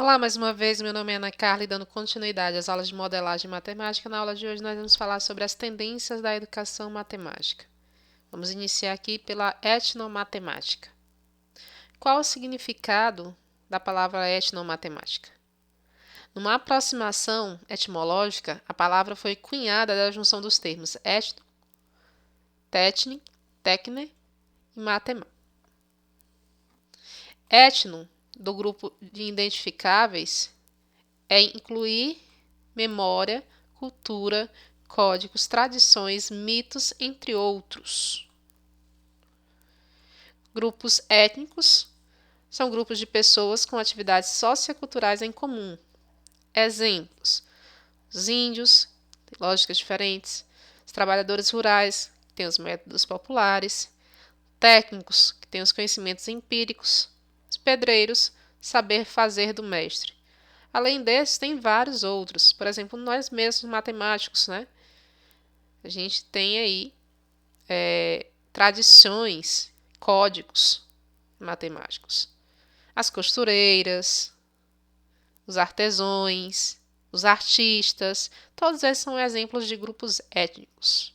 Olá, mais uma vez, meu nome é Ana Carla e dando continuidade às aulas de modelagem matemática. Na aula de hoje nós vamos falar sobre as tendências da educação matemática. Vamos iniciar aqui pela etnomatemática. Qual o significado da palavra etnomatemática? Numa aproximação etimológica, a palavra foi cunhada da junção dos termos etno, tétne, tecne e matema. Etno, do grupo de identificáveis, é incluir memória, cultura, códigos, tradições, mitos, entre outros. Grupos étnicos são grupos de pessoas com atividades socioculturais em comum. Exemplos: os índios, têm lógicas diferentes, os trabalhadores rurais, que têm os métodos populares, técnicos, que têm os conhecimentos empíricos, os pedreiros, saber fazer do mestre. Além desses, tem vários outros. Por exemplo, nós mesmos matemáticos, né? A gente tem aí tradições, códigos matemáticos. As costureiras, os artesãos, os artistas, todos esses são exemplos de grupos étnicos.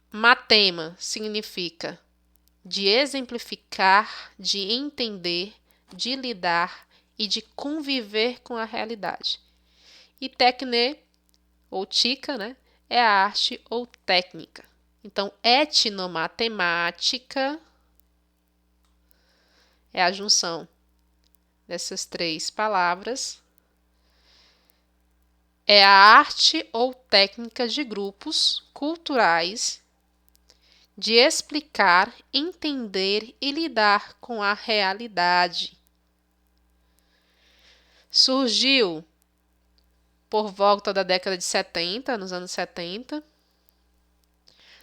Matema significa de exemplificar, de entender, de lidar e de conviver com a realidade. E tecne, ou tica, né, é a arte ou técnica. Então, etnomatemática é a junção dessas três palavras. É a arte ou técnica de grupos culturais de explicar, entender e lidar com a realidade. Surgiu por volta da década de 70, nos anos 70.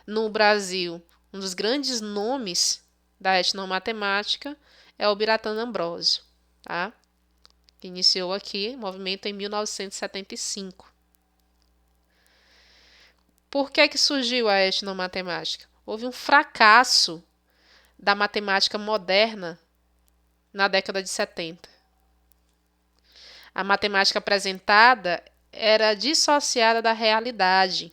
No Brasil, um dos grandes nomes da etnomatemática é o Biratan Ambrósio, tá? Que iniciou aqui o movimento em 1975. Por que surgiu a etnomatemática? Houve um fracasso da matemática moderna na década de 70. A matemática apresentada era dissociada da realidade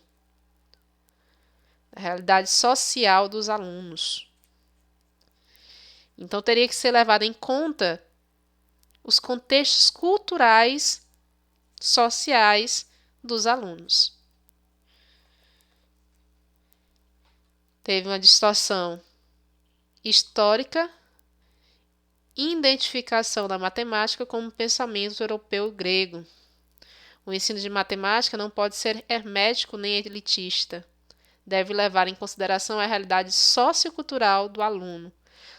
social dos alunos. Então, teria que ser levado em conta os contextos culturais, sociais dos alunos. Teve uma distorção histórica e identificação da matemática como pensamento europeu grego. O ensino de matemática não pode ser hermético nem elitista. Deve levar em consideração a realidade sociocultural do aluno,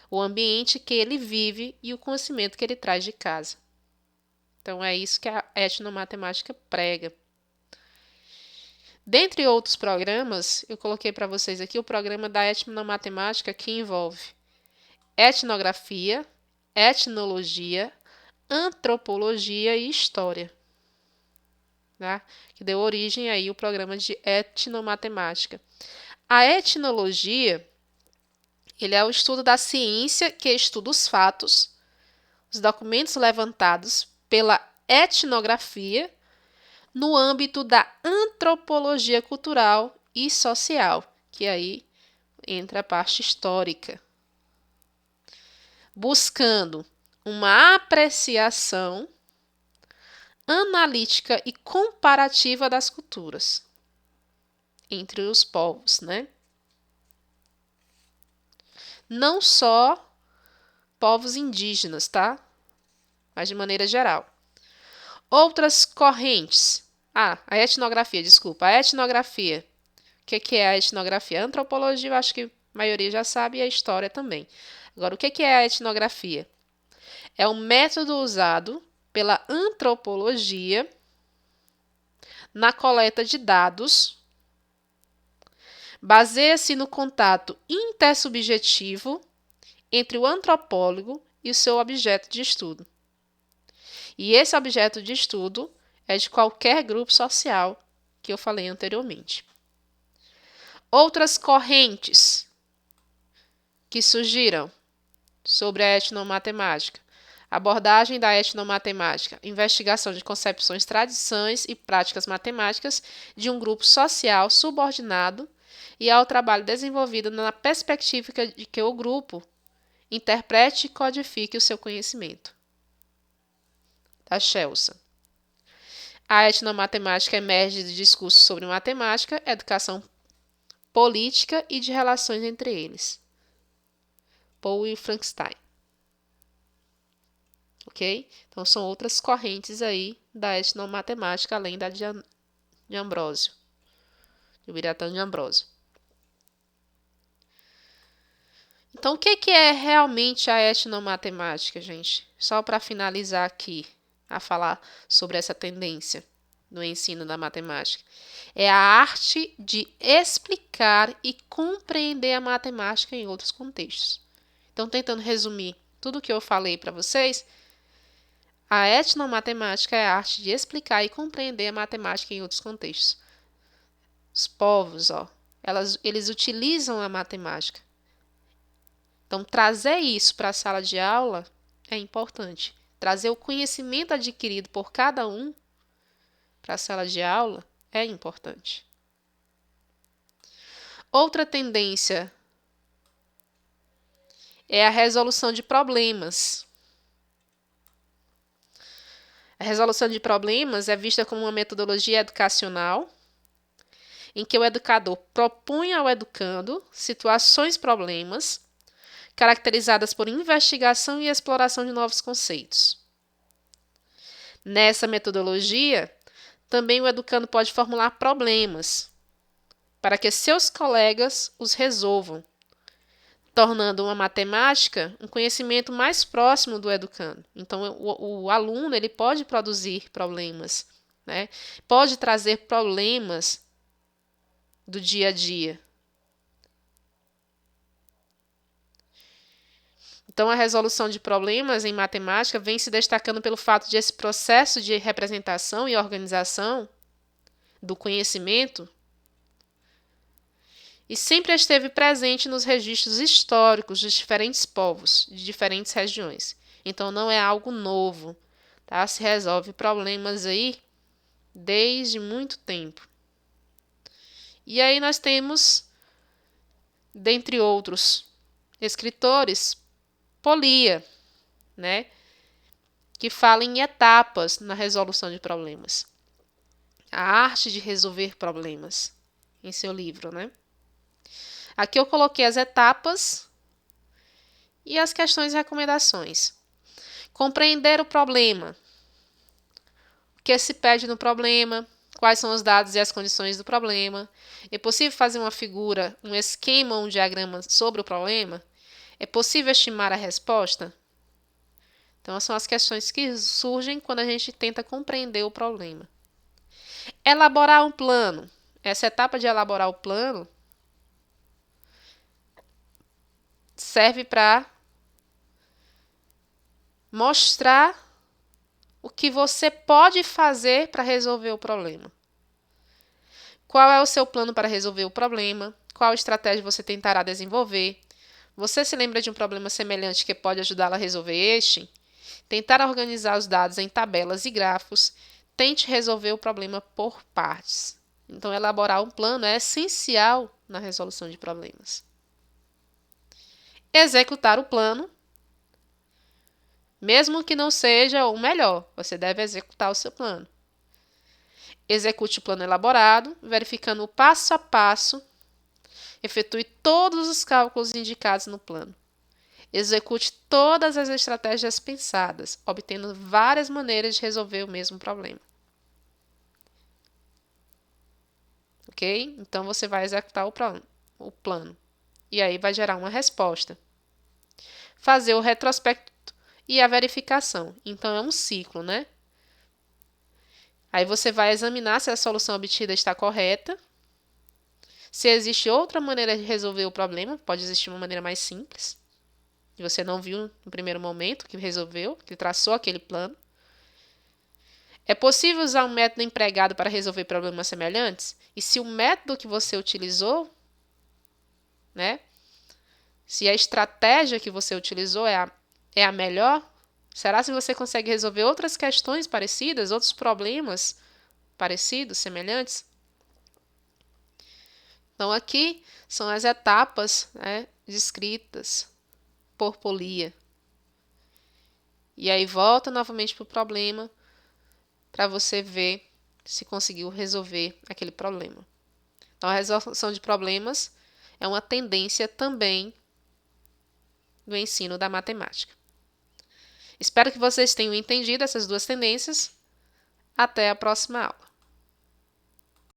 o ambiente que ele vive e o conhecimento que ele traz de casa. Então, é isso que a etnomatemática prega. Dentre outros programas, eu coloquei para vocês aqui o programa da etnomatemática, que envolve etnografia, etnologia, antropologia e história, né? Que deu origem aí ao programa de etnomatemática. A etnologia, ele é o estudo da ciência que estuda os fatos, os documentos levantados pela etnografia no âmbito da antropologia cultural e social, que aí entra a parte histórica, buscando uma apreciação analítica e comparativa das culturas entre os povos, né? Não só povos indígenas, tá? Mas de maneira geral. Outras correntes. A etnografia, desculpa. A etnografia. O que é a etnografia? A antropologia, eu acho que a maioria já sabe, e a história também. Agora, o que é a etnografia? É um método usado pela antropologia na coleta de dados. Baseia-se no contato intersubjetivo entre o antropólogo e o seu objeto de estudo. E esse objeto de estudo é de qualquer grupo social que eu falei anteriormente. Outras correntes que surgiram sobre a etnomatemática. Abordagem da etnomatemática, investigação de concepções, tradições e práticas matemáticas de um grupo social subordinado e ao trabalho desenvolvido na perspectiva de que o grupo interprete e codifique o seu conhecimento. Da Chelsea. A etnomatemática emerge de discursos sobre matemática, educação política e de relações entre eles. Paul e Frankenstein. Ok? Então, são outras correntes aí da etnomatemática, além da de Ambrósio, de Biratan de Ambrósio. Então, o que é realmente a etnomatemática, gente? Só para finalizar aqui a falar sobre essa tendência no ensino da matemática. É a arte de explicar e compreender a matemática em outros contextos. Então, tentando resumir tudo o que eu falei para vocês, a etnomatemática é a arte de explicar e compreender a matemática em outros contextos. Os povos, eles utilizam a matemática. Então, trazer isso para a sala de aula é importante. Trazer o conhecimento adquirido por cada um para a sala de aula é importante. Outra tendência é a resolução de problemas. A resolução de problemas é vista como uma metodologia educacional em que o educador propõe ao educando situações problemas caracterizadas por investigação e exploração de novos conceitos. Nessa metodologia, também o educando pode formular problemas para que seus colegas os resolvam, tornando uma matemática um conhecimento mais próximo do educando. Então, o aluno ele pode produzir problemas, né? Pode trazer problemas do dia a dia. Então, a resolução de problemas em matemática vem se destacando pelo fato de esse processo de representação e organização do conhecimento e sempre esteve presente nos registros históricos de diferentes povos, de diferentes regiões. Então, não é algo novo, tá? Se resolve problemas aí desde muito tempo. E aí nós temos, dentre outros escritores, Polia, né? Que fala em etapas na resolução de problemas. A arte de resolver problemas, em seu livro, né? Aqui eu coloquei as etapas e as questões e recomendações. Compreender o problema. O que se pede no problema? Quais são os dados e as condições do problema? É possível fazer uma figura, um esquema ou um diagrama sobre o problema? É possível estimar a resposta? Então, são as questões que surgem quando a gente tenta compreender o problema. Elaborar um plano. Essa etapa de elaborar o plano serve para mostrar o que você pode fazer para resolver o problema. Qual é o seu plano para resolver o problema? Qual estratégia você tentará desenvolver? Você se lembra de um problema semelhante que pode ajudá-lo a resolver este? Tentar organizar os dados em tabelas e grafos. Tente resolver o problema por partes. Então, elaborar um plano é essencial na resolução de problemas. Executar o plano. Mesmo que não seja o melhor, você deve executar o seu plano. Execute o plano elaborado, verificando o passo a passo. Efetue todos os cálculos indicados no plano. Execute todas as estratégias pensadas, obtendo várias maneiras de resolver o mesmo problema. Ok? Então, você vai executar o plano. E aí vai gerar uma resposta. Fazer o retrospecto e a verificação. Então, é um ciclo, né? Aí você vai examinar se a solução obtida está correta. Se existe outra maneira de resolver o problema, pode existir uma maneira mais simples, que você não viu no primeiro momento, que resolveu, que traçou aquele plano. É possível usar um método empregado para resolver problemas semelhantes? E se o método que você utilizou, né? Se a estratégia que você utilizou é a melhor, Será se você consegue resolver outras questões parecidas, outros problemas parecidos, semelhantes? Então, aqui são as etapas, né, descritas por Polia. E aí volta novamente para o problema para você ver se conseguiu resolver aquele problema. Então, a resolução de problemas é uma tendência também do ensino da matemática. Espero que vocês tenham entendido essas duas tendências. Até a próxima aula.